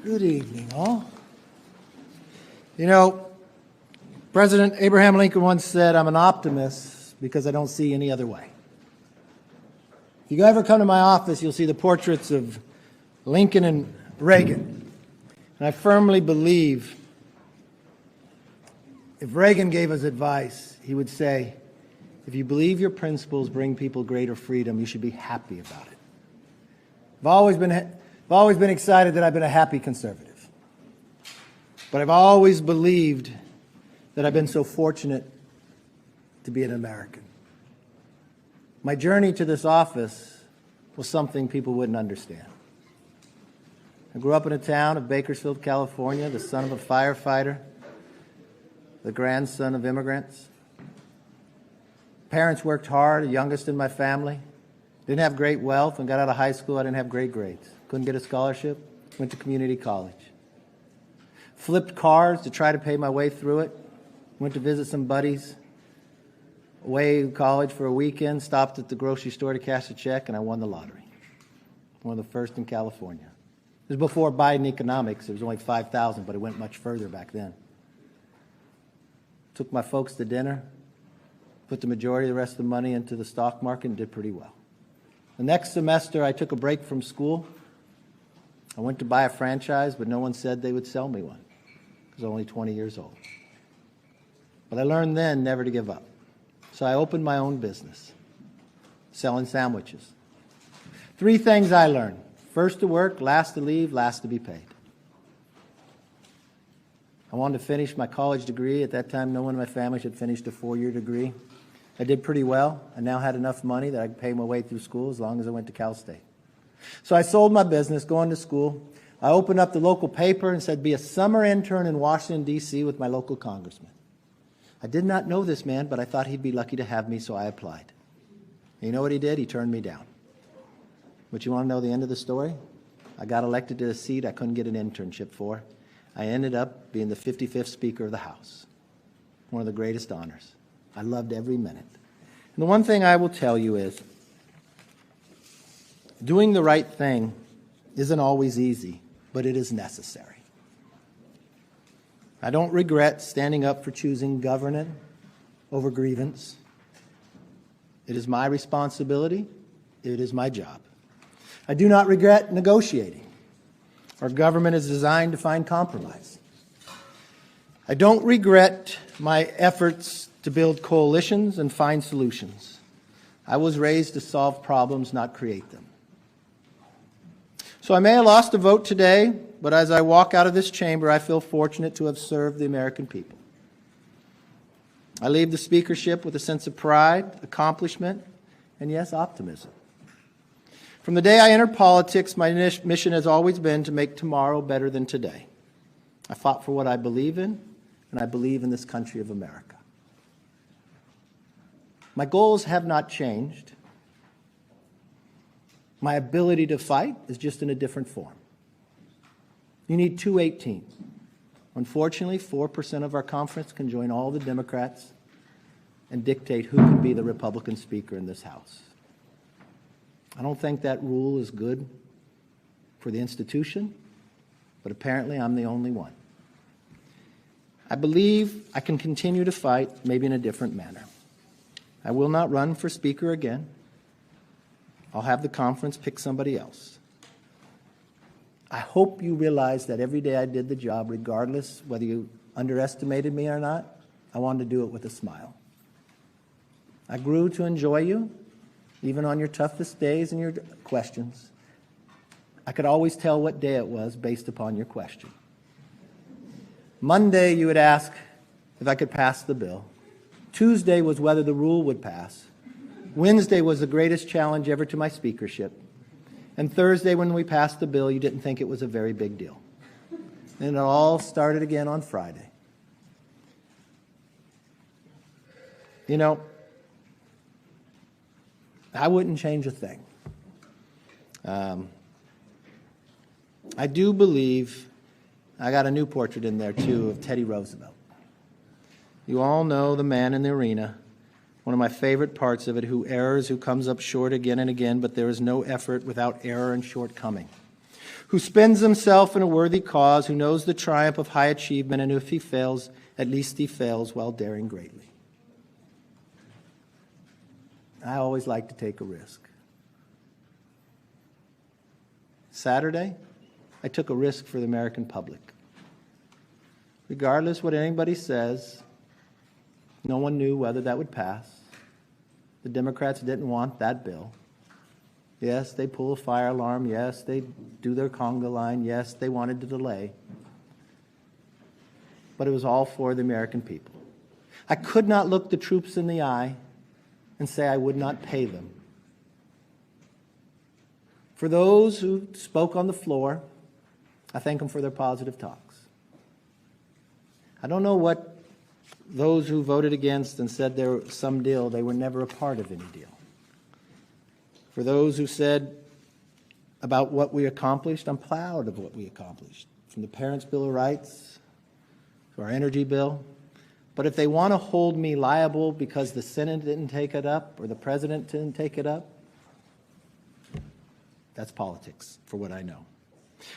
Good evening, all. You know, President Abraham Lincoln once said, "I'm an optimist because I don't see any other way." If you ever come to my office, you'll see the portraits of Lincoln and Reagan. And I firmly believe if Reagan gave us advice, he would say, if you believe your principles bring people greater freedom, you should be happy about it. I've always been excited that I've been a happy conservative. But I've always believed that I've been so fortunate to be an American. My journey to this office was something people wouldn't understand. I grew up in a town of Bakersfield, California, the son of a firefighter, the grandson of immigrants. Parents worked hard, the youngest in my family. Didn't have great wealth. When I got out of high school, I didn't have great grades. Couldn't get a scholarship. Went to community college. Flipped cars to try to pay my way through it. Went to visit some buddies away in college for a weekend. Stopped at the grocery store to cash a check, and I won the lottery. One of the first in California. It was before Biden economics. It was only 5,000, but it went much further back then. Took my folks to dinner. Put the majority of the rest of the money into the stock market and did pretty well. The next semester, I took a break from school. I went to buy a franchise, but no one said they would sell me one because I was only 20 years old. But I learned then never to give up. So I opened my own business, selling sandwiches. 3 things I learned. First to work, last to leave, last to be paid. I wanted to finish my college degree. At that time, no one in my family had finished a 4-year degree. I did pretty well. I now had enough money that I could pay my way through school as long as I went to Cal State. So I sold my business, going to school. I opened up the local paper and said, be a summer intern in Washington, D.C. with my local congressman. I did not know this man, but I thought he'd be lucky to have me, so I applied. And you know what he did? He turned me down. But you want to know the end of the story? I got elected to a seat I couldn't get an internship for. I ended up being the 55th Speaker of the House. One of the greatest honors. I loved every minute. And the one thing I will tell you is, doing the right thing isn't always easy, but it is necessary. I don't regret standing up for choosing governance over grievance. It is my responsibility. It is my job. I do not regret negotiating. Our government is designed to find compromise. I don't regret my efforts to build coalitions and find solutions. I was raised to solve problems, not create them. So I may have lost a vote today, but as I walk out of this chamber, I feel fortunate to have served the American people. I leave the speakership with a sense of pride, accomplishment, and yes, optimism. From the day I entered politics, my mission has always been to make tomorrow better than today. I fought for what I believe in, and I believe in this country of America. My goals have not changed. My ability to fight is just in a different form. You need 218. Unfortunately, 4% of our conference can join all the Democrats and dictate who can be the Republican Speaker in this House. I don't think that rule is good for the institution, but apparently I'm the only one. I believe I can continue to fight, maybe in a different manner. I will not run for Speaker again. I'll have the conference pick somebody else. I hope you realize that every day I did the job, regardless whether you underestimated me or not, I wanted to do it with a smile. I grew to enjoy you, even on your toughest days and your questions. I could always tell what day it was based upon your question. Monday, you would ask if I could pass the bill. Tuesday was whether the rule would pass. Wednesday was the greatest challenge ever to my speakership. And Thursday, when we passed the bill, you didn't think it was a very big deal. And it all started again on Friday. You know, I wouldn't change a thing. I do believe, I got a new portrait in there too of Teddy Roosevelt. You all know the man in the arena, one of my favorite parts of it, who errs, who comes up short again and again, but there is no effort without error and shortcoming. who spends himself in a worthy cause, who knows the triumph of high achievement, and if he fails, at least he fails while daring greatly. I always like to take a risk. Saturday, I took a risk for the American public. Regardless what anybody says, no one knew whether that would pass. The Democrats didn't want that bill. Yes, they pull a fire alarm. Yes, they do their conga line. Yes, they wanted to delay. But it was all for the American people. I could not look the troops in the eye and say I would not pay them. For those who spoke on the floor, I thank them for their positive talks. I don't know what those who voted against and said there was some deal, they were never a part of any deal. For those who said about what we accomplished, I'm proud of what we accomplished. From the Parents' Bill of Rights to our energy bill. But if they want to hold me liable because the Senate didn't take it up or the President didn't take it up, that's politics, for what I know.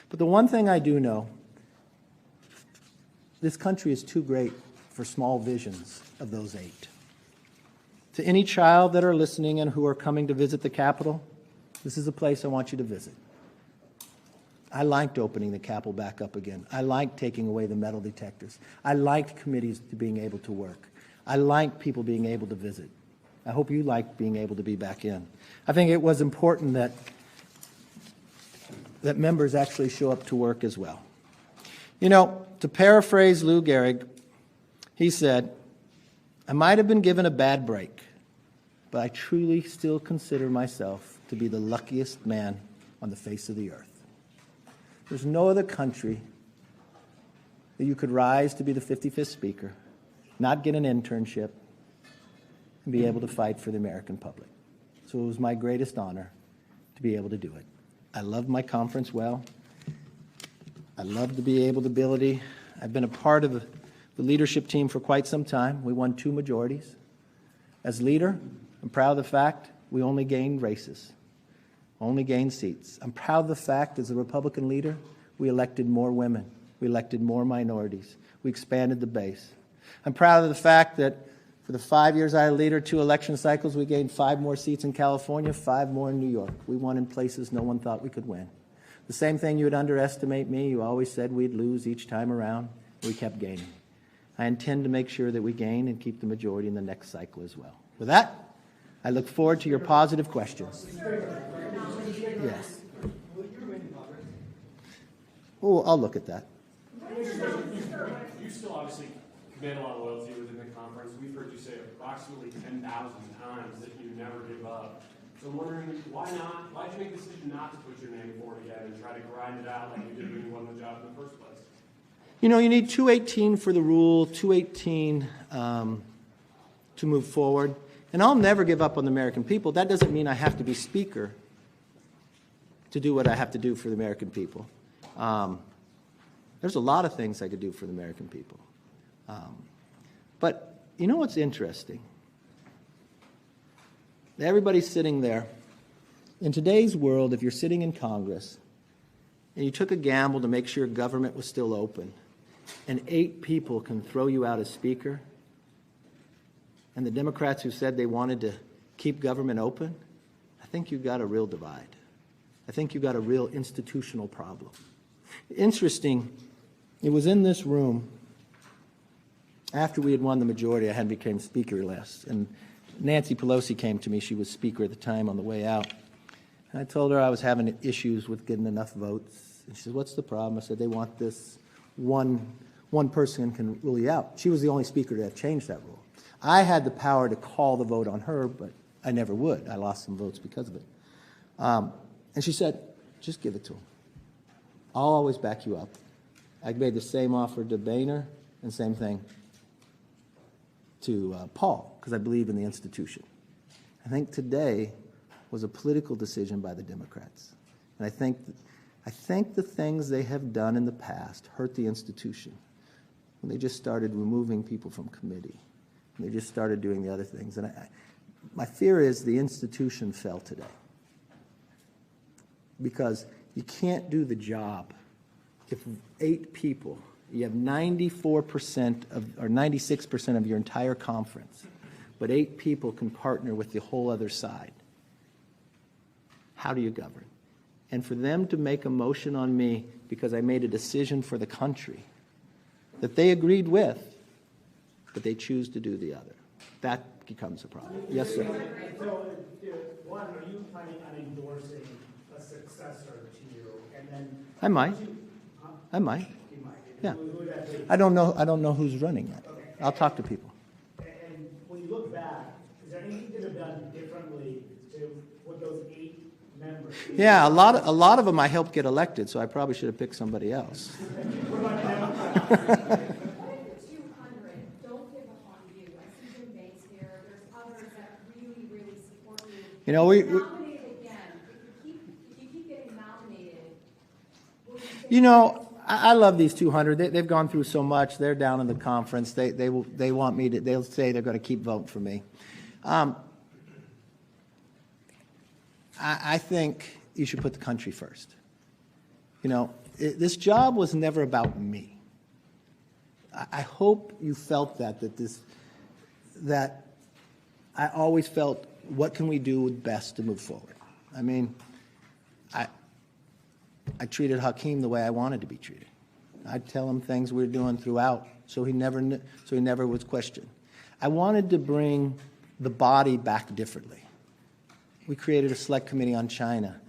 But the one thing I do know, this country is too great for small visions of those 8. To any child that are listening and who are coming to visit the Capitol, this is a place I want you to visit. I liked opening the Capitol back up again. I liked taking away the metal detectors. I liked committees being able to work. I liked people being able to visit. I hope you liked being able to be back in. I think it was important that members actually show up to work as well. You know, to paraphrase Lou Gehrig, he said, I might have been given a bad break, but I truly still consider myself to be the luckiest man on the face of the earth. There's no other country that you could rise to be the 55th Speaker, not get an internship, and be able to fight for the American public. So it was my greatest honor to be able to do it. I love my conference well. I love to be able to I've been a part of the leadership team for quite some time. We won 2 majorities. As leader, I'm proud of the fact we only gained races, only gained seats. I'm proud of the fact as a Republican leader, we elected more women. We elected more minorities. We expanded the base. I'm proud of the fact that for the 5 years I was leader, 2 election cycles, we gained 5 more seats in California, 5 more in New York. We won in places no one thought we could win. The same thing, you would underestimate me. You always said we'd lose each time around. We kept gaining. I intend to make sure that we gain and keep the majority in the next cycle as well. With that, I look forward to your positive questions. Yes. Oh, I'll look at that. You still obviously command a lot of loyalty within the conference. We've heard you say approximately 10,000 times that you never give up. So I'm wondering, why not? Why did you make the decision not to put your name forward again and try to grind it out like you did when you won the job in the first place? You know, you need 218 for the rule, 218 to move forward. And I'll never give up on the American people. That doesn't mean I have to be Speaker to do what I have to do for the American people. There's a lot of things I could do for the American people. But you know what's interesting? Everybody's sitting there. In today's world, if you're sitting in Congress and you took a gamble to make sure government was still open, and 8 people can throw you out as Speaker, and the Democrats who said they wanted to keep government open, I think you've got a real divide. I think you've got a real institutional problem. Interesting, it was in this room after we had won the majority, I hadn't become Speaker last, and Nancy Pelosi came to me. She was Speaker at the time on the way out. And I told her I was having issues with getting enough votes. And she said, what's the problem? I said, they want this one person can rule you out. She was the only Speaker to have changed that rule. I had the power to call the vote on her, but I never would. I lost some votes because of it. And she said, just give it to him. I'll always back you up. I made the same offer to Boehner and same thing to Paul, because I believe in the institution. I think today was a political decision by the Democrats. And I think the things they have done in the past hurt the institution. When they just started removing people from committee. And they just started doing the other things. And my fear is the institution fell today. Because You can't do the job if 8 people, you have 94% of, or 96% of your entire conference, but 8 people can partner with the whole other side. How do you govern? And for them to make a motion on me because I made a decision for the country that they agreed with, but they choose to do the other, that becomes a problem. Yes, sir. So, one, are you planning on endorsing a successor to you? And then I might. Huh? I might. You might. Yeah. Who would that be? I don't know who's running yet. Okay. I'll talk to people. And when you look back, is there anything you could have done differently to with those 8 members? Yeah, a lot of them I helped get elected, so I probably should have picked somebody else. What about Democrats? What if the 200 don't give up on you? I see Jim Banks here. There's others that really, really support you. You know, we Nominated again. If you keep getting nominated, will you say you know, I love these 200. They've gone through so much. They're down in the conference. They want me to. They'll say they're going to keep voting for me. I think you should put the country first. You know, this job was never about me. I hope you felt that I always felt, what can we do best to move forward? I mean, I treated Hakeem the way I wanted to be treated. I'd tell him things we were doing throughout, so he never was questioned. I wanted to bring the body back differently. We created a select committee on China.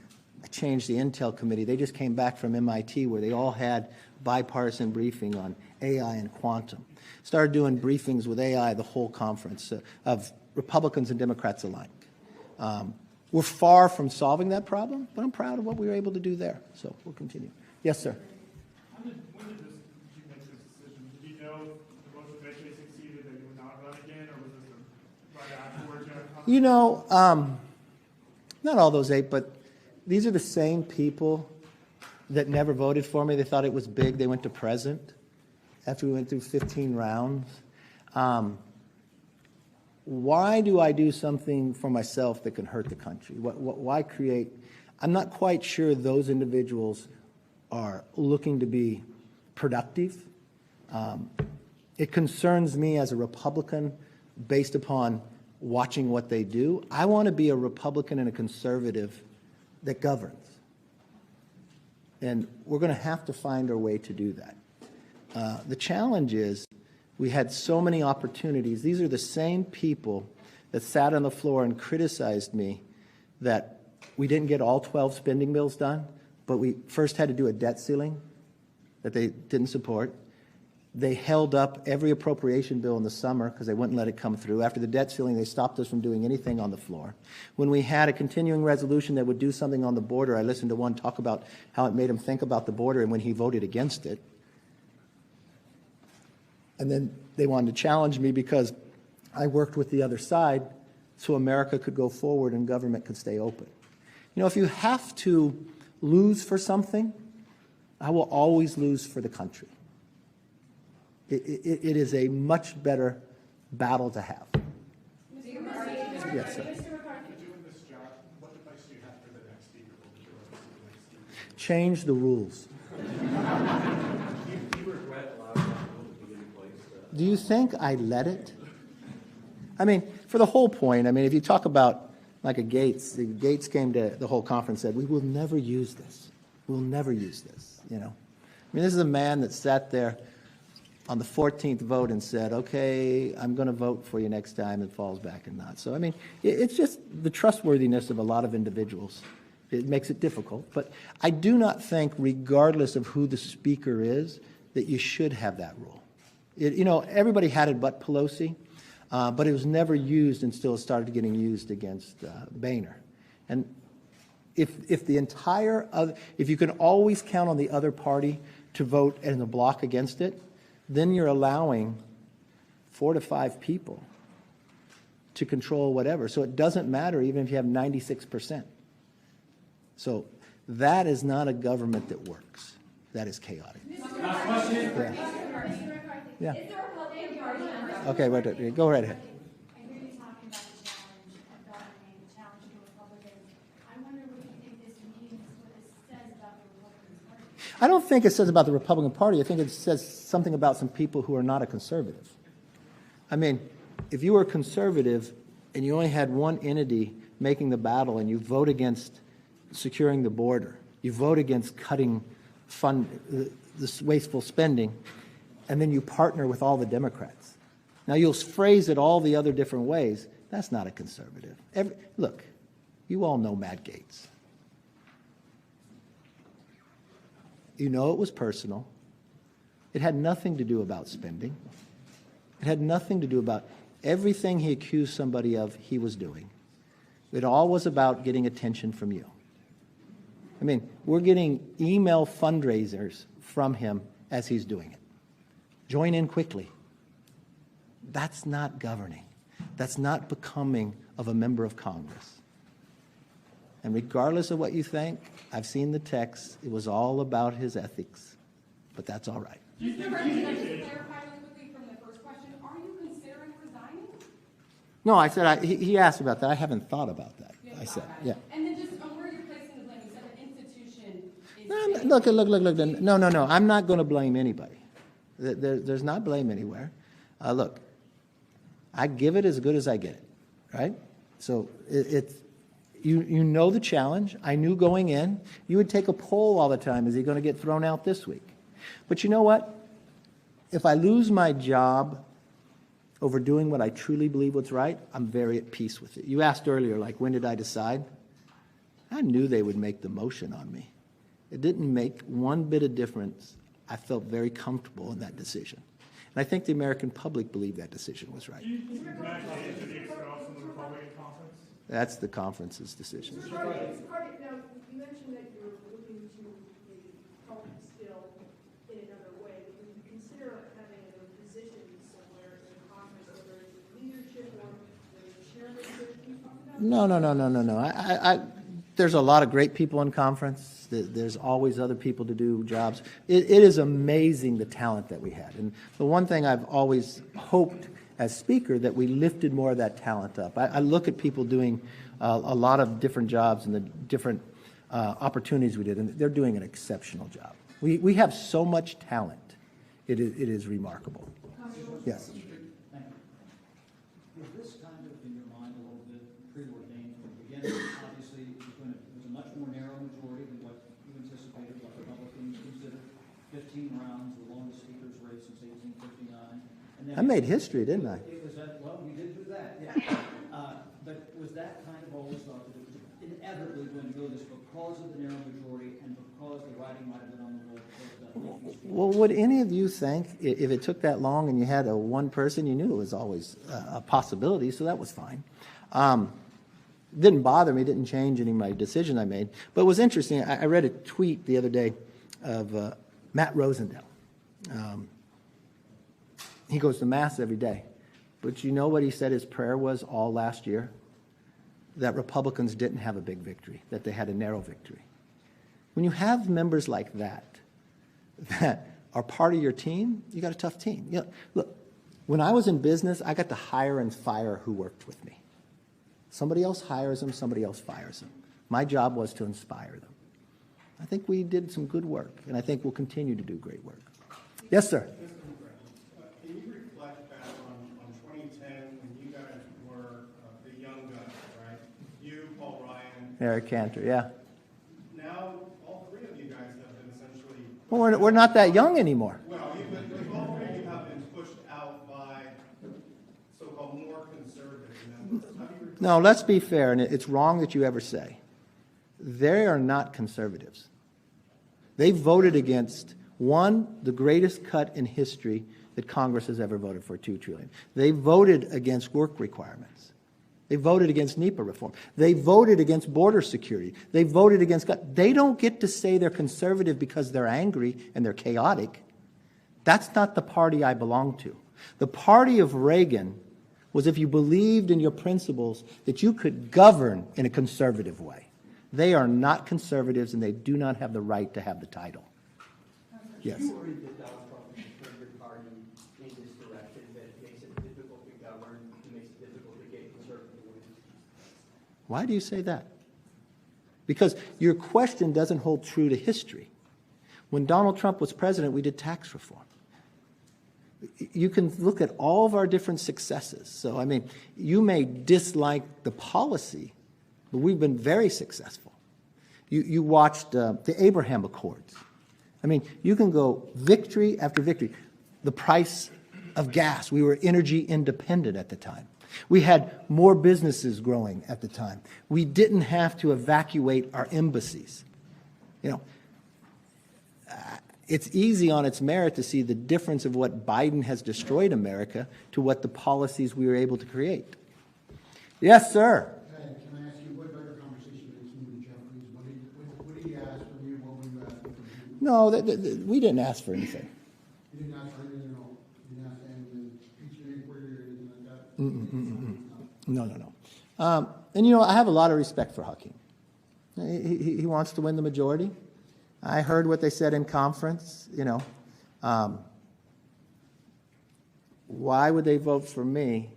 I changed the Intel committee. They just came back from MIT where they all had bipartisan briefing on AI and quantum. Started doing briefings with AI the whole conference of Republicans and Democrats alike. We're far from solving that problem, but I'm proud of what we were able to do there. So we'll continue. Yes, sir. When did you make this decision? Did you know the motion eventually succeeded that you would not run again, or was this right afterwards? You know, not all those 8, but these are the same people that never voted for me. They thought it was big. They went to present after we went through 15 rounds. Why do I do something for myself that can hurt the country? Why create? I'm not quite sure those individuals are looking to be productive. It concerns me as a Republican based upon watching what they do. I want to be a Republican and a conservative that governs. And we're going to have to find our way to do that. The challenge is we had so many opportunities. These are the same people that sat on the floor and criticized me that we didn't get all 12 spending bills done, but we first had to do a debt ceiling that they didn't support. They held up every appropriation bill in the summer because they wouldn't let it come through. After the debt ceiling, they stopped us from doing anything on the floor. When we had a continuing resolution that would do something on the border, I listened to one talk about how it made him think about the border and when he voted against it. And then they wanted to challenge me because I worked with the other side so America could go forward and government could stay open. You know, if you have to lose for something, I will always lose for the country. It is a much better battle to have. Mr. McCarthy? Yes, sir. Mr. McCarthy? Doing this job, what advice do you have for the next speaker? What would you advise for the next speaker? Change the rules. Do you regret allowing that rule to be in place? Do you think I let it? I mean, for the whole point, I mean, if you talk about like Gates came to the whole conference and said, we will never use this. We'll never use this, you know. I mean, this is a man that sat there on the 14th vote and said, okay, I'm going to vote for you next time, and falls back and not. So, I mean, it's just the trustworthiness of a lot of individuals. It makes it difficult. But I do not think, regardless of who the speaker is, that you should have that rule. You know, everybody had it but Pelosi, but it was never used until it started getting used against Boehner. And if the entire other, if you can always count on the other party to vote in a block against it, then you're allowing 4 to 5 people to control whatever. So it doesn't matter even if you have 96%. So that is not a government that works. That is chaotic. Last question. Yeah. Mr. McCarthy? Yeah. Is the Republican Party on Okay, wait, go right ahead. I hear you talking about the challenge of governing, the challenge to Republicans. I wonder what you think this means, what this says about I don't think it says about the Republican Party. I think it says something about some people who are not a conservative. I mean, if you were a conservative and you only had one entity making the battle and you vote against securing the border, you vote against cutting this wasteful spending, and then you partner with all the Democrats. Now, you'll phrase it all the other different ways. That's not a conservative. Look, you all know Matt Gaetz. You know it was personal. It had nothing to do about spending. It had nothing to do about everything he accused somebody of he was doing. It all was about getting attention from you. I mean, we're getting email fundraisers from him as he's doing it. Join in quickly. That's not governing. That's not becoming of a member of Congress. And regardless of what you think, I've seen the text. It was all about his ethics. But that's all right. Mr. President, can I just clarify really quickly from the first question? Are you considering resigning? No, I said, he asked about that. I haven't thought about that. I said, yeah. And then just on where you're placing the blame, you said an institution is... Look. No. I'm not going to blame anybody. There's not blame anywhere. Look, I give it as good as I get it, right? So you know the challenge. I knew going in. You would take a poll all the time. Is he going to get thrown out this week? But you know what? If I lose my job over doing what I truly believe what's right, I'm very at peace with it. You asked earlier, like, when did I decide? I knew they would make the motion on me. It didn't make one bit of difference. I felt very comfortable in that decision. And I think the American public believed that decision was right. Matt Gaetz and the expelled from the Republican conference? That's the conference's decision. Mr. Carter, now, you mentioned that you're looking to maybe help instill in another way, but would you consider having a position somewhere in Congress, whether it's leadership or the chairmanship? Can you talk about that? No. There's a lot of great people in conference. There's always other people to do jobs. It is amazing the talent that we had. And the one thing I've always hoped as Speaker, that we lifted more of that talent up. I look at people doing a lot of different jobs and the different opportunities we did, and they're doing an exceptional job. We have so much talent. It is remarkable. Yes. Is this kind of, in your mind, a little bit preordained from the beginning? Obviously, it was a much more narrow majority than what you anticipated, what Republicans considered. 15 rounds, the longest speaker's race since 1859. And then I made history, didn't I? It was that, well, we did do that, yeah. But was that kind of always thought that it was inevitably going to go this because of the narrow majority and because the writing might have been on the wall? Well, would any of you think, if it took that long and you had one person, you knew it was always a possibility, so that was fine. Didn't bother me, didn't change any of my decision I made. But it was interesting. I read a tweet the other day of Matt Rosendale. He goes to Mass every day. But you know what he said his prayer was all last year? That Republicans didn't have a big victory, that they had a narrow victory. When you have members like that are part of your team, you got a tough team. You know, look, when I was in business, I got to hire and fire who worked with me. Somebody else hires them, somebody else fires them. My job was to inspire them. I think we did some good work, and I think we'll continue to do great work. Yes, sir. Can you reflect back on 2010 when you guys were the young guns, right? You, Paul Ryan. Eric Cantor, yeah. Now, all three of you guys have been essentially... Well, we're not that young anymore. Well, but all three of you have been pushed out by so-called more conservative members. How do you reflect? No, let's be fair, and it's wrong that you ever say. They are not conservatives. They voted against, one, the greatest cut in history that Congress has ever voted for, $2 trillion. They voted against work requirements. They voted against NEPA reform. They voted against border security. They voted against... They don't get to say they're conservative because they're angry and they're chaotic. That's not the party I belong to. The party of Reagan was if you believed in your principles that you could govern in a conservative way. They are not conservatives, and they do not have the right to have the title. Yes. Do you worry that Donald Trump has turned your party in this direction that makes it difficult to govern, and makes it difficult to get conservative wins? Why do you say that? Because your question doesn't hold true to history. When Donald Trump was president, we did tax reform. You can look at all of our different successes. So, I mean, you may dislike the policy, but we've been very successful. You watched the Abraham Accords. I mean, you can go victory after victory. The price of gas, we were energy independent at the time. We had more businesses growing at the time. We didn't have to evacuate our embassies. You know, it's easy on its merit to see the difference of what Biden has destroyed America to what the policies we were able to create. Yes, sir. Can I ask you, what better conversation did you and Jeffries? What did he ask from you? What were you asking from him? No, we didn't ask for anything. You didn't ask for anything at all? You didn't ask any impeachment inquiry or anything like that? No. And, you know, I have a lot of respect for Hakeem. He wants to win the majority. I heard what they said in conference, you know. Why would they vote for me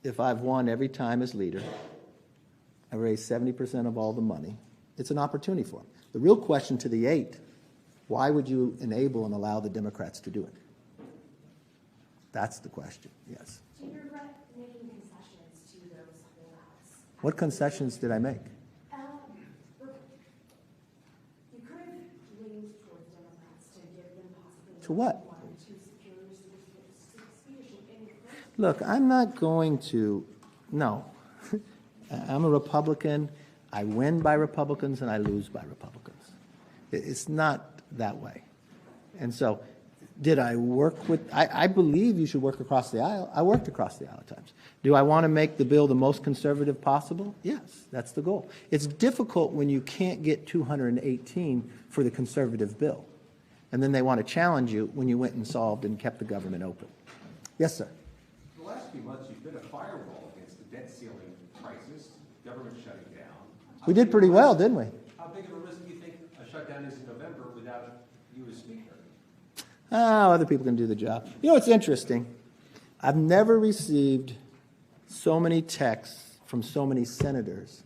if I've won every time as leader? I raised 70% of all the money. It's an opportunity for them. The real question to the 8, why would you enable and allow the Democrats to do it? That's the question, yes. Do you regret making concessions to those holdouts? What concessions did I make? You could have leaned towards Democrats to give them possibly To what? one or two secure speakership in the first. Look, I'm not going to, no. I'm a Republican. I win by Republicans and I lose by Republicans. It's not that way. And so, did I work with, I believe you should work across the aisle. I worked across the aisle at times. Do I want to make the bill the most conservative possible? Yes, that's the goal. It's difficult when you can't get 218 for the conservative bill. And then they want to challenge you when you went and solved and kept the government open. Yes, sir. The last few months, you've been a firewall against the debt ceiling crisis, government shutting down. We did pretty well, didn't we? How big of a risk do you think a shutdown is in November without you as Speaker? Oh, other people can do the job. You know, it's interesting. I've never received so many texts from so many senators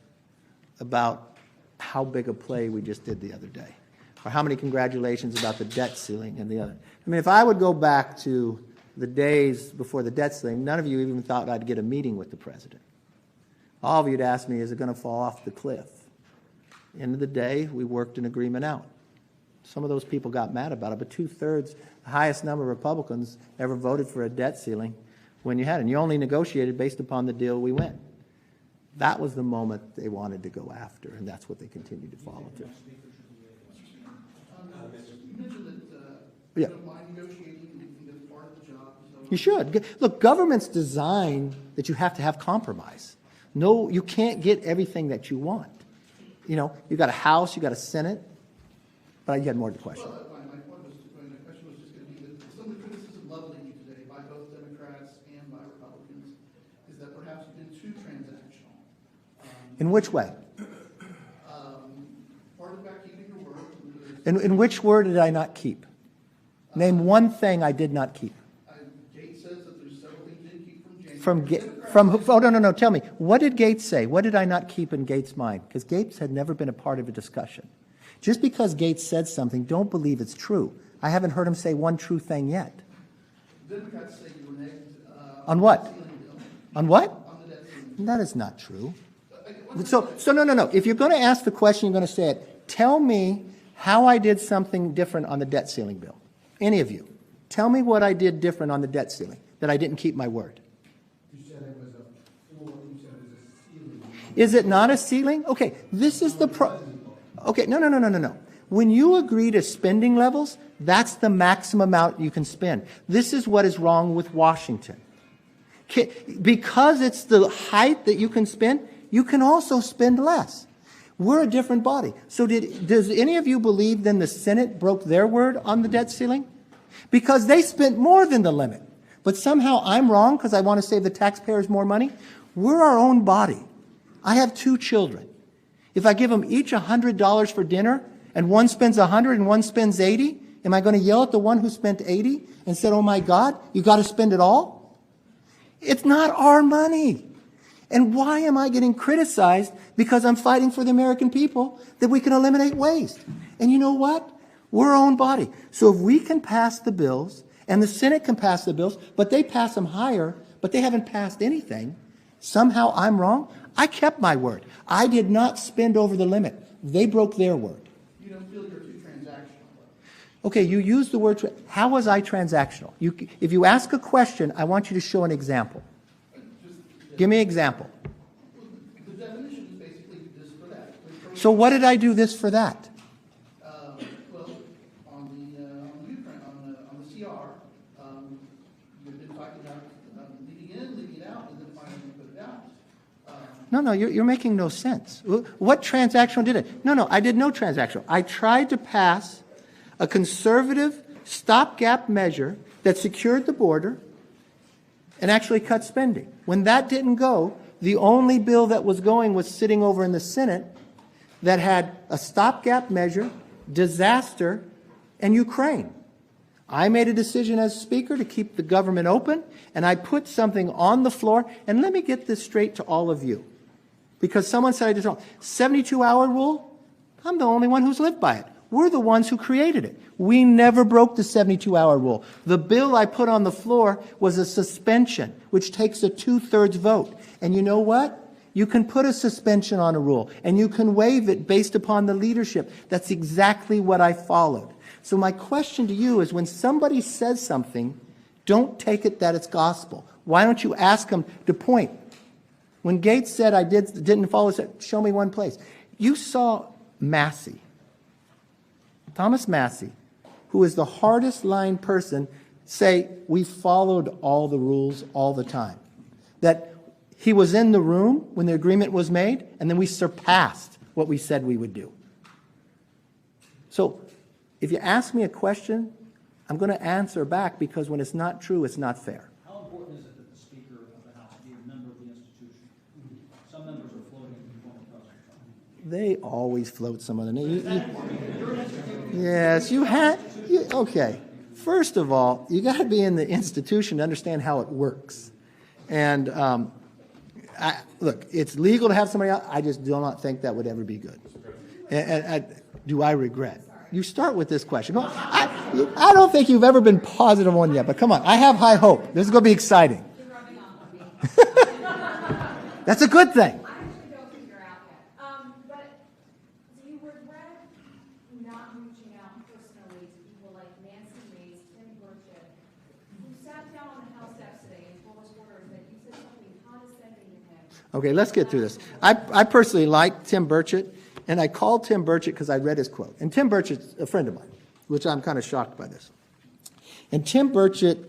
about how big a play we just did the other day, or how many congratulations about the debt ceiling and the other. I mean, if I would go back to the days before the debt ceiling, none of you even thought I'd get a meeting with the president. All of you'd ask me, is it going to fall off the cliff? End of the day, we worked an agreement out. Some of those people got mad about it, but 2/3, the highest number of Republicans ever voted for a debt ceiling when you had it. And you only negotiated based upon the deal we went. That was the moment they wanted to go after, and that's what they continued to follow through. You mentioned that Yeah. you don't mind negotiating, you think that's part of the job. So You should. Look, government's designed that you have to have compromise. No, you can't get everything that you want. You know, you got a House, you got a Senate, but you had more to the question. Well, my point was, my question was just going to be that some of the criticism leveled at you today by both Democrats and by Republicans is that perhaps you've been too transactional. In which way? Part about keeping your word. In which word did I not keep? Name one thing I did not keep. Gates says that there's several things you didn't keep From from January. oh, no, tell me. What did Gates say? What did I not keep in Gates' mind? Because Gates had never been a part of a discussion. Just because Gates said something, don't believe it's true. I haven't heard him say one true thing yet. Democrats say you reneged On what? the ceiling bill, On what? on the debt ceiling. That is not true. So no. If you're going to ask the question, you're going to say it. Tell me how I did something different on the debt ceiling bill. Any of you. Tell me what I did different on the debt ceiling, that I didn't keep my word. You said it was a floor, you said it was a ceiling. Is it not a ceiling? Okay, this is the Okay, no. When you agree to spending levels, that's the maximum amount you can spend. This is what is wrong with Washington. Because it's the height that you can spend, you can also spend less. We're a different body. So does any of you believe then the Senate broke their word on the debt ceiling? Because they spent more than the limit. But somehow I'm wrong because I want to save the taxpayers more money? We're our own body. I have 2 children. If I give them each $100 for dinner and one spends 100 and one spends 80, am I going to yell at the one who spent 80 and said, oh my God, you got to spend it all? It's not our money. And why am I getting criticized because I'm fighting for the American people that we can eliminate waste? And you know what? We're our own body. So if we can pass the bills, and the Senate can pass the bills, but they pass them higher, but they haven't passed anything, somehow I'm wrong? I kept my word. I did not spend over the limit. They broke their word. You don't feel you're too transactional, though? Okay, you used the word, how was I transactional? If you ask a question, I want you to show an example. Give me an example. The definition is basically this for that. So what did I do this for that? Well, on the Ukraine, on the CR, you've been talking about leaving in, leaving it out, and then finally you put it out. No, you're making no sense. What transactional did it? No, I did no transactional. I tried to pass a conservative stopgap measure that secured the border and actually cut spending. When that didn't go, the only bill that was going was sitting over in the Senate that had a stopgap measure, disaster, and Ukraine. I made a decision as Speaker to keep the government open, and I put something on the floor. And let me get this straight to all of you, because someone said I did wrong. 72-hour rule, I'm the only one who's lived by it. We're the ones who created it. We never broke the 72-hour rule. The bill I put on the floor was a suspension, which takes a 2/3 vote. And you know what? You can put a suspension on a rule, and you can waive it based upon the leadership. That's exactly what I followed. So my question to you is, when somebody says something, don't take it that it's gospel. Why don't you ask them to point? When Gates said I didn't follow, said, show me one place. You saw Massey, Thomas Massey, who is the hardest line person, say we followed all the rules all the time. That he was in the room when the agreement was made, and then we surpassed what we said we would do. So if you ask me a question, I'm going to answer back, because when it's not true, it's not fair. How important is it that the Speaker of the House be a member of the institution? Some members are floating in former President Trump. They always float some other name. Yes, you had. Okay. First of all, you got to be in the institution to understand how it works. And look, it's legal to have somebody else. I just do not think that would ever be good. Do I regret? You start with this question. I don't think you've ever been positive on yet, but come on. I have high hope. This is going to be exciting. That's a good thing. I actually don't think you're out yet. But do you regret not reaching out personally to people like Nancy Mace, Tim Burchett, who sat down on the House steps today and told us orders that you said something condescending to him? Okay, let's get through this. I personally like Tim Burchett, and I called Tim Burchett because I read his quote. And Tim Burchett's a friend of mine, which I'm kind of shocked by this. And Tim Burchett,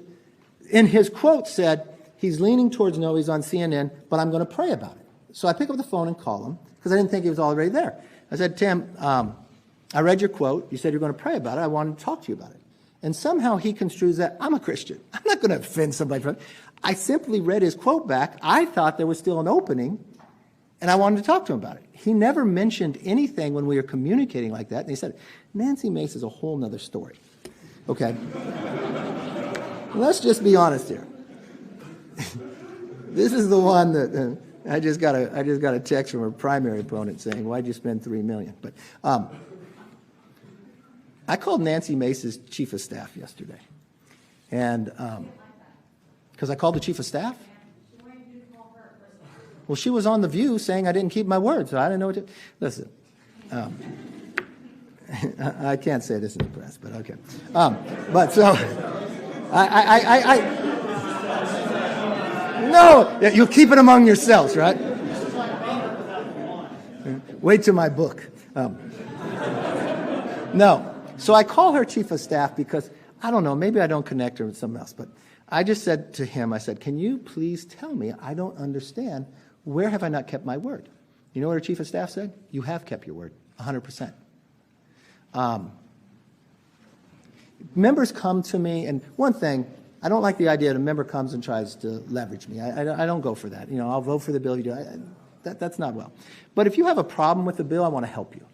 in his quote, said, he's leaning towards no, he's on CNN, but I'm going to pray about it. So I pick up the phone and call him, because I didn't think he was already there. I said, Tim, I read your quote. You said you're going to pray about it. I wanted to talk to you about it. And somehow he construes that, I'm a Christian. I'm not going to offend somebody. I simply read his quote back. I thought there was still an opening, and I wanted to talk to him about it. He never mentioned anything when we were communicating like that. And he said, Nancy Mace is a whole nother story. Okay. Let's just be honest here. This is the one that I just got a text from a primary opponent saying, "Why'd you spend $3 million?" But I called Nancy Mace's chief of staff yesterday, and because I called the chief of staff. Well, she was on The View saying I didn't keep my word, so I didn't know what to... Listen, I can't say this in the press, but okay. But so, no, you keep it among yourselves, right? Wait till my book. No, so I call her chief of staff because, I don't know, maybe I don't connect her with something else, but I just said to him, I said, can you please tell me, I don't understand, where have I not kept my word? You know what her chief of staff said? You have kept your word, 100%. Members come to me, and one thing, I don't like the idea that a member comes and tries to leverage me. I don't go for that. You know, I'll vote for the bill. You do that's not well. But if you have a problem with the bill, I want to help you.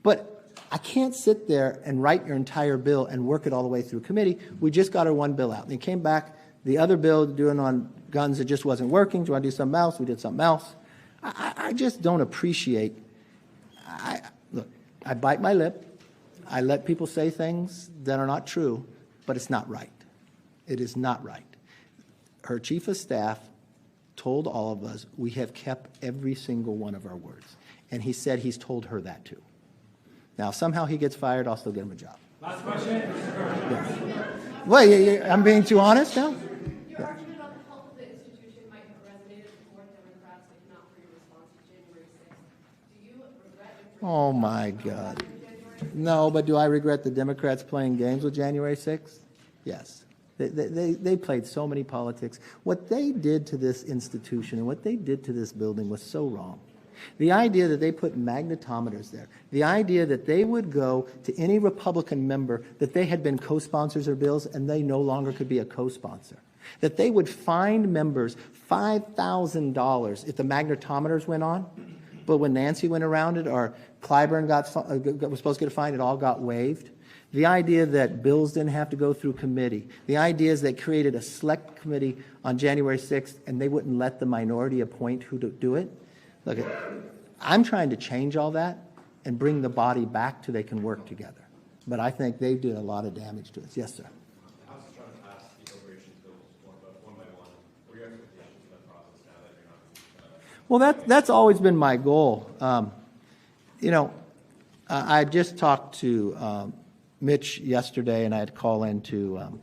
But I can't sit there and write your entire bill and work it all the way through committee. We just got our one bill out. And it came back, the other bill doing on guns, it just wasn't working. Do you want to do something else? We did something else. I just don't appreciate. Look, I bite my lip. I let people say things that are not true, but it's not right. It is not right. Her chief of staff told all of us we have kept every single one of our words. And he said he's told her that too. Now, if somehow he gets fired, I'll still get him a job. Last question. Yeah. Well, I'm being too honest now? Your argument on the health of the institution might have resonated with more Democrats, if not for your response to January 6th. Do you regret it? Oh, my God. No, but do I regret the Democrats playing games with January 6th? Yes. They played so many politics. What they did to this institution and what they did to this building was so wrong. The idea that they put magnetometers there, the idea that they would go to any Republican member that they had been co-sponsors of bills and they no longer could be a co-sponsor, that they would fine members $5,000 if the magnetometers went on, but when Nancy went around it or Clyburn was supposed to get a fine, it all got waived. The idea that bills didn't have to go through committee. The idea is they created a select committee on January 6th and they wouldn't let the minority appoint who to do it. Look, I'm trying to change all that and bring the body back to they can work together. But I think they did a lot of damage to us. Yes, sir. I was trying to pass the immigration bills one by one. What are your expectations for that process now that you're not? Well, that's always been my goal. I just talked to Mitch yesterday, and I had to call in to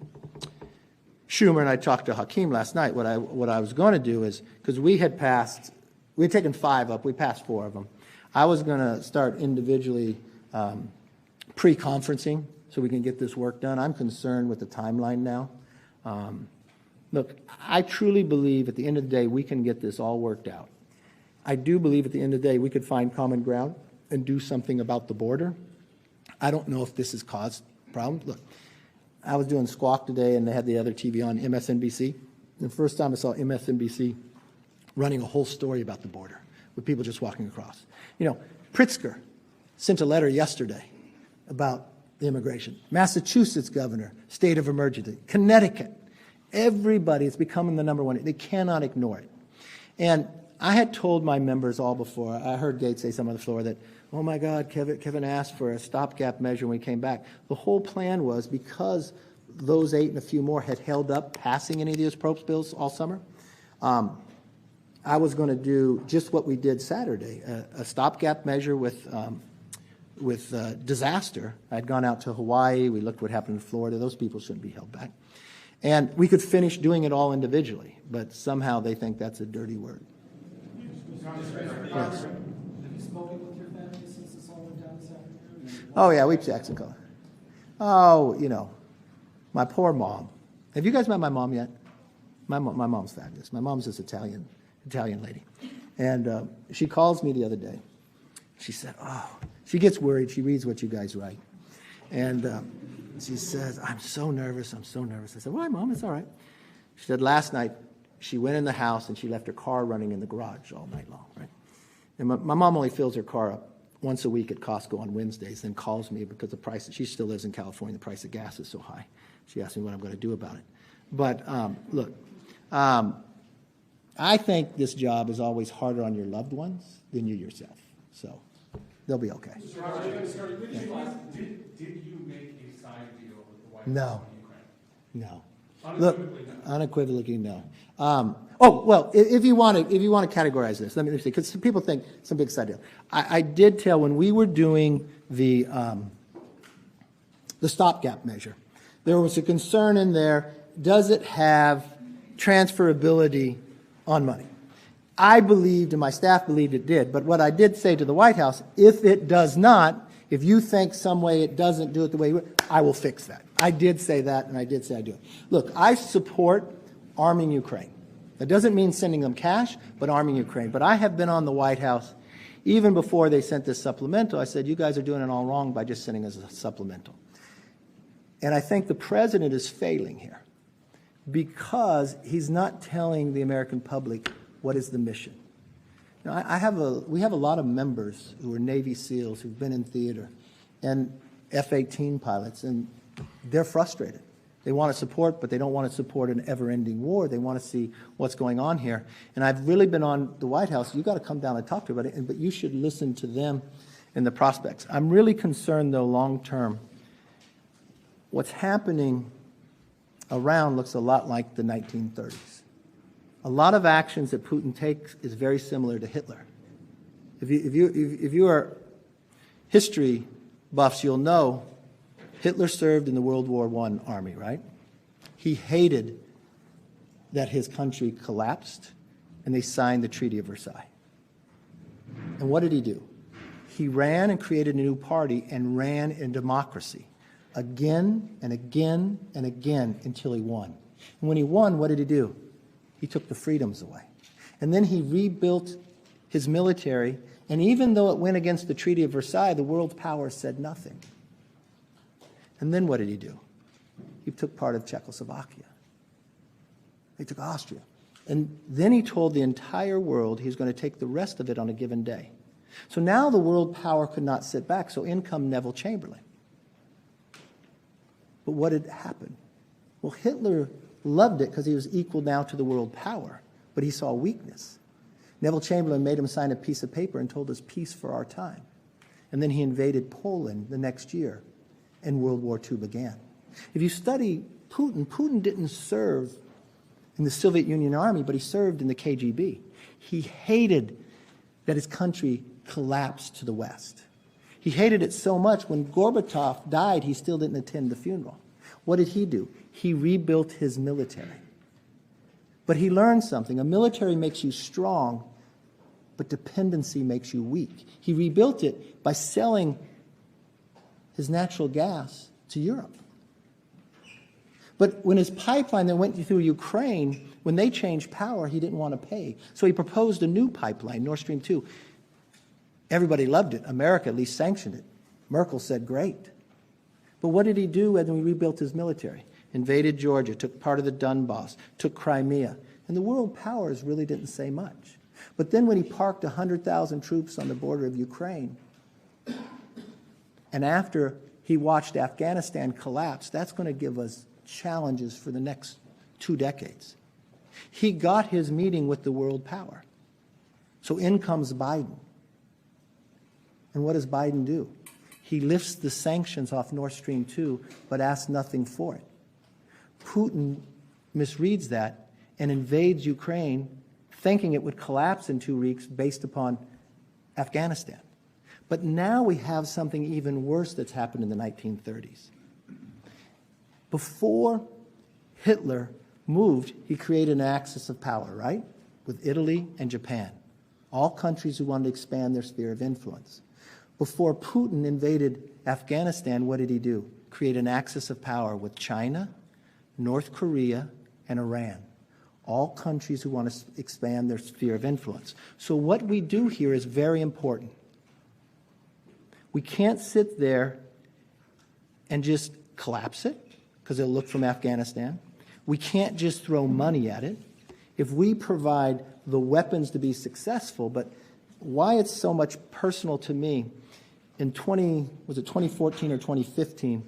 Schumer, and I talked to Hakeem last night. What I was going to do is, because we had taken 5 up, we passed 4 of them. I was going to start individually pre-conferencing so we can get this work done. I'm concerned with the timeline now. Look, I truly believe at the end of the day we can get this all worked out. I do believe at the end of the day we could find common ground and do something about the border. I don't know if this has caused problems. Look, I was doing Squawk today and they had the other TV on, MSNBC. The first time I saw MSNBC running a whole story about the border with people just walking across. Pritzker sent a letter yesterday about the immigration. Massachusetts governor, state of emergency. Connecticut. Everybody is becoming the number one. They cannot ignore it. And I had told my members all before, I heard Gates say something on the floor that, oh my God, Kevin asked for a stopgap measure when we came back. The whole plan was because those 8 and a few more had held up passing any of these appropriate bills all summer, I was going to do just what we did Saturday, a stopgap measure with disaster. I'd gone out to Hawaii. We looked what happened in Florida. Those people shouldn't be held back. And we could finish doing it all individually, but somehow they think that's a dirty word. Yes. Have you spoken with your family since this all went down this afternoon? Oh, yeah, we Jacksonville. Oh, my poor mom. Have you guys met my mom yet? My mom's fabulous. My mom's this Italian lady. And she calls me the other day. She said, she gets worried. She reads what you guys write. And she says, I'm so nervous. I said, why, Mom? It's all right. She said, last night, she went in the house and she left her car running in the garage all night long, right? And my mom only fills her car up once a week at Costco on Wednesdays, then calls me because the price, she still lives in California, the price of gas is so high. She asked me what I'm going to do about it. But look, I think this job is always harder on your loved ones than you yourself. So they'll be okay. Did you make a side deal with the White House No. on Ukraine? No. Look, unequivocally no. Well, if you want to categorize this, let me see, because people think some big side deal. I did tell when we were doing the stopgap measure, there was a concern in there. Does it have transferability on money? I believed, and my staff believed it did. But what I did say to the White House, if it does not, if you think some way it doesn't do it the way you would, I will fix that. I did say that, and I did say I do it. Look, I support arming Ukraine. That doesn't mean sending them cash, but arming Ukraine. But I have been on the White House even before they sent this supplemental. I said, you guys are doing it all wrong by just sending us a supplemental. And I think the president is failing here because he's not telling the American public what is the mission. Now, we have a lot of members who are Navy SEALs who've been in theater and F-18 pilots, and they're frustrated. They want to support, but they don't want to support an ever-ending war. They want to see what's going on here. And I've really been on the White House. You've got to come down and talk to them about it, but you should listen to them in the prospects. I'm really concerned, though, long-term. What's happening around looks a lot like the 1930s. A lot of actions that Putin takes is very similar to Hitler. If you are history buffs, you'll know Hitler served in the World War I army, right? He hated that his country collapsed, and they signed the Treaty of Versailles. And what did he do? He ran and created a new party and ran in democracy again and again and again until he won. And when he won, what did he do? He took the freedoms away. And then he rebuilt his military, and even though it went against the Treaty of Versailles, the world powers said nothing. And then what did he do? He took part of Czechoslovakia. He took Austria. And then he told the entire world he was going to take the rest of it on a given day. So now the world power could not sit back, so in come Neville Chamberlain. But what had happened? Well, Hitler loved it because he was equal now to the world power, but he saw weakness. Neville Chamberlain made him sign a piece of paper and told us peace for our time. And then he invaded Poland the next year, and World War II began. If you study Putin, Putin didn't serve in the Soviet Union army, but he served in the KGB. He hated that his country collapsed to the West. He hated it so much when Gorbachev died, he still didn't attend the funeral. What did he do? He rebuilt his military. But he learned something. A military makes you strong, but dependency makes you weak. He rebuilt it by selling his natural gas to Europe. But when his pipeline that went through Ukraine, when they changed power, he didn't want to pay. So he proposed a new pipeline, Nord Stream 2. Everybody loved it. America at least sanctioned it. Merkel said, great. But what did he do when he rebuilt his military? Invaded Georgia, took part of the Donbass, took Crimea. And the world powers really didn't say much. But then when he parked 100,000 troops on the border of Ukraine, and after he watched Afghanistan collapse, that's going to give us challenges for the next 2 decades. He got his meeting with the world power. So in comes Biden. And what does Biden do? He lifts the sanctions off Nord Stream 2, but asks nothing for it. Putin misreads that and invades Ukraine, thinking it would collapse in 2 weeks based upon Afghanistan. But now we have something even worse that's happened in the 1930s. Before Hitler moved, he created an axis of power, right? With Italy and Japan, all countries who wanted to expand their sphere of influence. Before Putin invaded Afghanistan, what did he do? Create an axis of power with China, North Korea, and Iran, all countries who want to expand their sphere of influence. So what we do here is very important. We can't sit there and just collapse it, because it'll look from Afghanistan. We can't just throw money at it. If we provide the weapons to be successful, but why it's so much personal to me, in 2014 or 2015,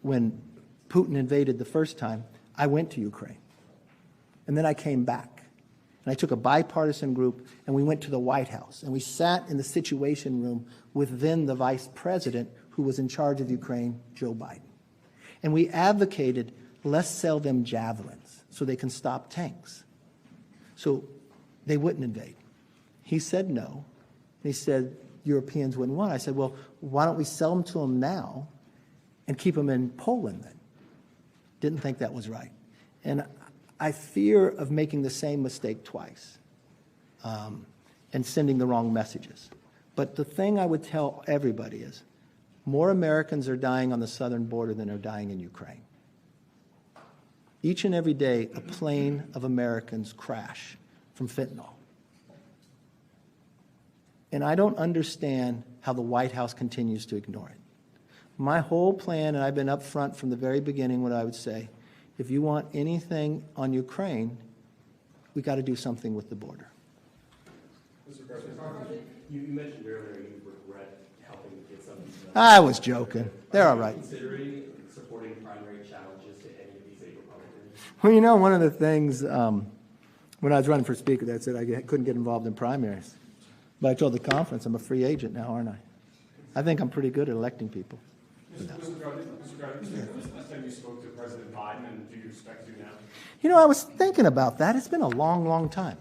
when Putin invaded the first time, I went to Ukraine. And then I came back. And I took a bipartisan group, and we went to the White House. And we sat in the Situation Room with then the vice president who was in charge of Ukraine, Joe Biden. And we advocated, let's sell them javelins so they can stop tanks. So they wouldn't invade. He said no. And he said Europeans wouldn't want it. I said, well, why don't we sell them to them now and keep them in Poland then? Didn't think that was right. And I fear of making the same mistake twice and sending the wrong messages. But the thing I would tell everybody is, more Americans are dying on the southern border than are dying in Ukraine. Each and every day, a plane of Americans crash from fentanyl. And I don't understand how the White House continues to ignore it. My whole plan, and I've been up front from the very beginning, what I would say, if you want anything on Ukraine, we got to do something with the border. Mr. McCarthy, you mentioned earlier you regret helping get something done. I was joking. They're all right. Considering supporting primary challenges to any of these 8 Republicans? Well, you know, one of the things, when I was running for Speaker, that said I couldn't get involved in primaries. But I told the conference, I'm a free agent now, aren't I? I think I'm pretty good at electing people. Mr. McCarthy, was the last time you spoke to President Biden, and do you expect to now? You know, I was thinking about that. It's been a long, long time.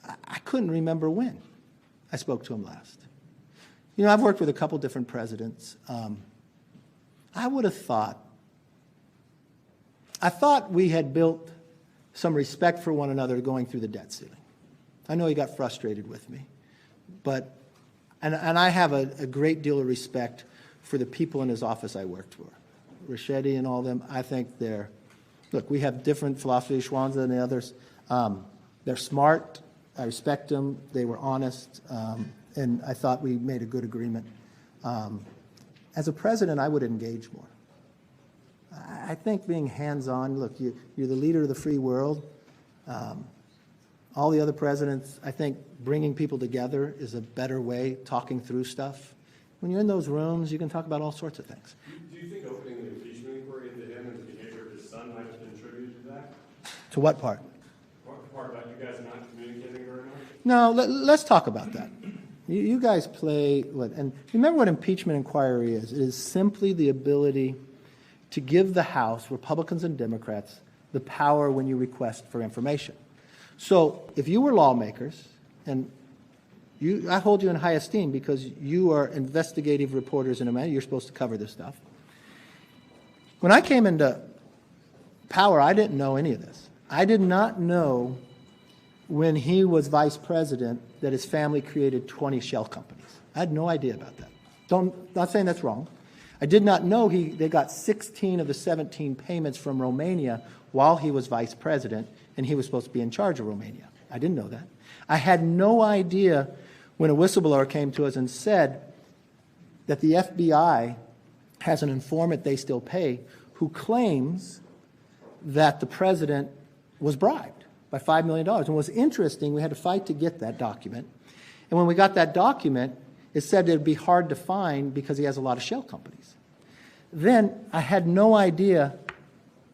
I couldn't remember when I spoke to him last. You know, I've worked with a couple different presidents. I would have thought, we had built some respect for one another going through the debt ceiling. I know he got frustrated with me, but, and I have a great deal of respect for the people in his office I worked for. Rachetti and all of them, I think look, we have different philosophies, Schwanza and the others. They're smart. I respect them. They were honest. And I thought we made a good agreement. As a president, I would engage more. I think being hands-on, look, you're the leader of the free world. All the other presidents, I think bringing people together is a better way, talking through stuff. When you're in those rooms, you can talk about all sorts of things. Do you think opening the impeachment inquiry into him and the behavior of his son might have contributed to that? To what part? Part about you guys not communicating very much? No, let's talk about that. You guys play what? And remember what impeachment inquiry is. It is simply the ability to give the House, Republicans and Democrats, the power when you request for information. So if you were lawmakers, and I hold you in high esteem because you are investigative reporters in America, you're supposed to cover this stuff. When I came into power, I didn't know any of this. I did not know when he was vice president that his family created 20 shell companies. I had no idea about that. Not saying that's wrong. I did not know they got 16 of the 17 payments from Romania while he was vice president, and he was supposed to be in charge of Romania. I didn't know that. I had no idea when a whistleblower came to us and said that the FBI has an informant they still pay who claims that the president was bribed by $5 million. And what's interesting, we had to fight to get that document. And when we got that document, it said it would be hard to find because he has a lot of shell companies. Then I had no idea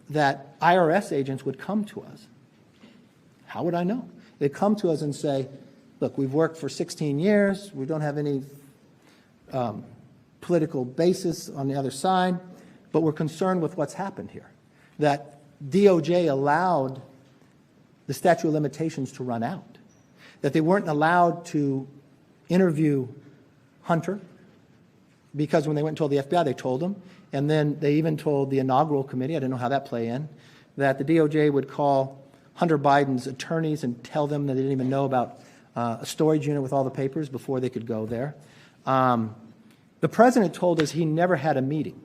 that IRS agents would come to us. How would I know? They'd come to us and say, look, we've worked for 16 years. We don't have any political basis on the other side, but we're concerned with what's happened here. That DOJ allowed the statute of limitations to run out. That they weren't allowed to interview Hunter because when they went and told the FBI, they told them. And then they even told the inaugural committee, I didn't know how that play in, that the DOJ would call Hunter Biden's attorneys and tell them that they didn't even know about a storage unit with all the papers before they could go there. The president told us he never had a meeting.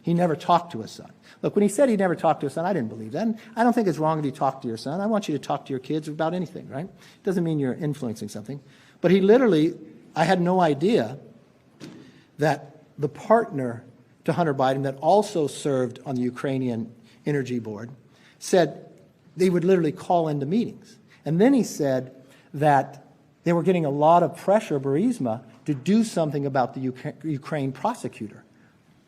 He never talked to his son. Look, when he said he never talked to his son, I didn't believe that. And I don't think it's wrong if you talk to your son. I want you to talk to your kids about anything, right? It doesn't mean you're influencing something. But he literally, I had no idea that the partner to Hunter Biden that also served on the Ukrainian Energy Board said they would literally call into meetings. And then he said that they were getting a lot of pressure, Burisma, to do something about the Ukraine prosecutor.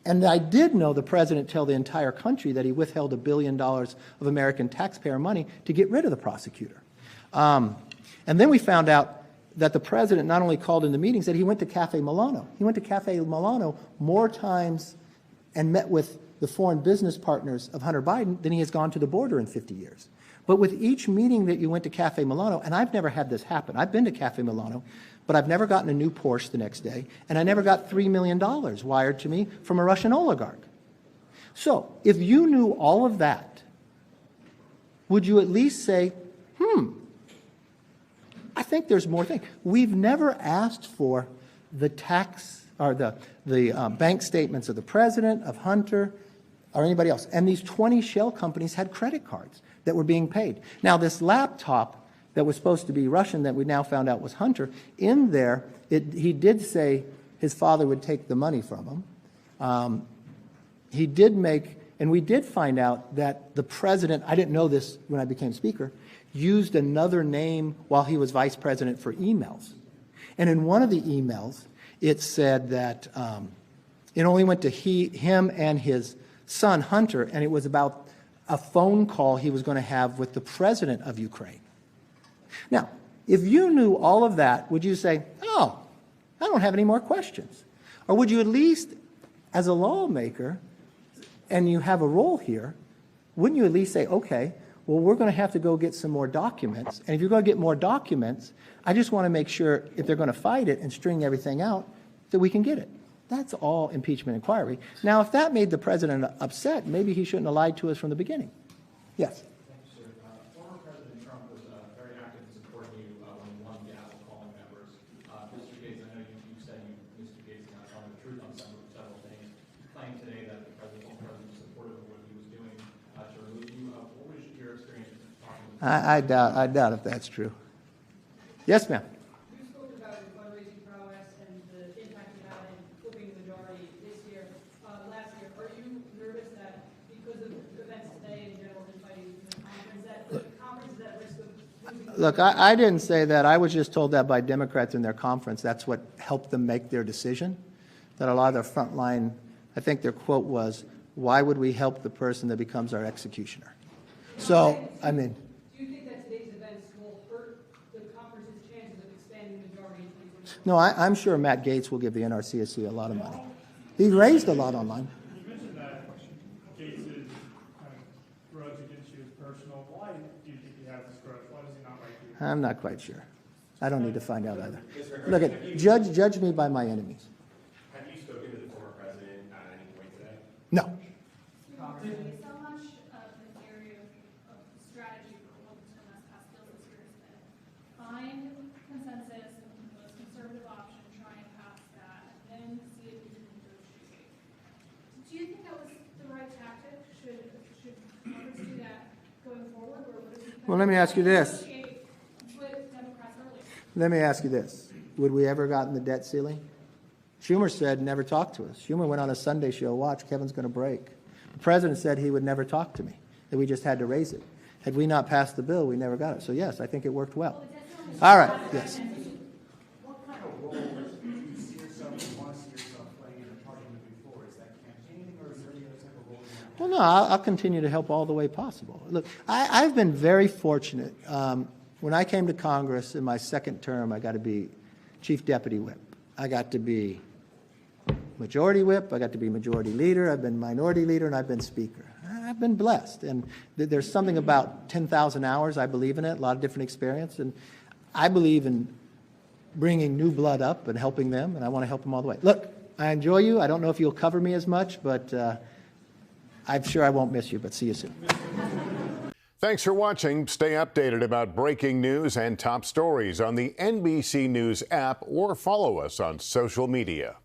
And I did know the president tell the entire country that he withheld $1 billion of American taxpayer money to get rid of the prosecutor. And then we found out that the president not only called into meetings, that he went to Cafe Milano. He went to Cafe Milano more times and met with the foreign business partners of Hunter Biden than he has gone to the border in 50 years. But with each meeting that you went to Cafe Milano, and I've never had this happen. I've been to Cafe Milano, but I've never gotten a new Porsche the next day, and I never got $3 million wired to me from a Russian oligarch. So if you knew all of that, would you at least say, I think there's more things. We've never asked for the tax or the bank statements of the president, of Hunter, or anybody else. And these 20 shell companies had credit cards that were being paid. Now, this laptop that was supposed to be Russian that we now found out was Hunter, in there, he did say his father would take the money from him. He did make, and we did find out that the president, I didn't know this when I became Speaker, used another name while he was vice president for emails. And in one of the emails, it said that it only went to him and his son, Hunter, and it was about a phone call he was going to have with the president of Ukraine. Now, if you knew all of that, would you say, oh, I don't have any more questions. Or would you at least, as a lawmaker, and you have a role here, wouldn't you at least say, okay, well, we're going to have to go get some more documents. And if you're going to get more documents, I just want to make sure if they're going to fight it and string everything out, that we can get it. That's all impeachment inquiry. Now, if that made the president upset, maybe he shouldn't have lied to us from the beginning. Yes? Thank you, sir. Former President Trump was very active in supporting you when you won the gavel calling members. Mr. Gates, I know you said Mr. Gates is not telling the truth on several things. You claimed today that the president was supportive of what he was doing to remove you. What was your experience talking with I doubt if that's true. Yes, ma'am. You spoke about your fundraising prowess and the impact you had in flipping the majority this year, last year. Are you nervous that because of events today and general infighting in the conference, that the conference is at risk of losing? Look, I didn't say that. I was just told that by Democrats in their conference. That's what helped them make their decision, that a lot of their frontline, I think their quote was, why would we help the person that becomes our executioner? So, I mean, Do you think that today's events will hurt the conference's chances of expanding the majority in 2024? no, I'm sure Matt Gaetz will give the NRCSC a lot of money. He raised a lot online. You mentioned that Gates' kind of grudge against you is personal. Why do you think he has this grudge? Why does he not like you? I'm not quite sure. I don't need to find out either. Look, judge me by my enemies. Have you spoken to the former president at any point today? No. So much of this area of strategy for Republicans to less pass bills this year has been find consensus, the most conservative option, try and pass that, and then see if we can negotiate. Do you think that was the right tactic? Should Congress do that going forward, or would it be Well, let me ask you this. negotiate with Democrats earlier? Let me ask you this. Would we ever gotten the debt ceiling? Schumer said never talk to us. Schumer went on a Sunday show, watch, Kevin's going to break. The president said he would never talk to me, that we just had to raise it. Had we not passed the bill, we never got it. So yes, I think it worked well. All right, yes. What kind of role do you see yourself and want to see yourself playing in the party moving forward? Is that campaigning or is there any other type of role you want? Well, no, I'll continue to help all the way possible. Look, I've been very fortunate. When I came to Congress in my second term, I got to be Chief Deputy Whip. I got to be Majority Whip. I got to be Majority Leader. I've been Minority Leader, and I've been Speaker. I've been blessed. And there's something about 10,000 hours. I believe in it, a lot of different experience. And I believe in bringing new blood up and helping them, and I want to help them all the way. Look, I enjoy you. I don't know if you'll cover me as much, but I'm sure I won't miss you, but see you soon. Thanks for watching. Stay updated about breaking news and top stories on the NBC News app or follow us on social media.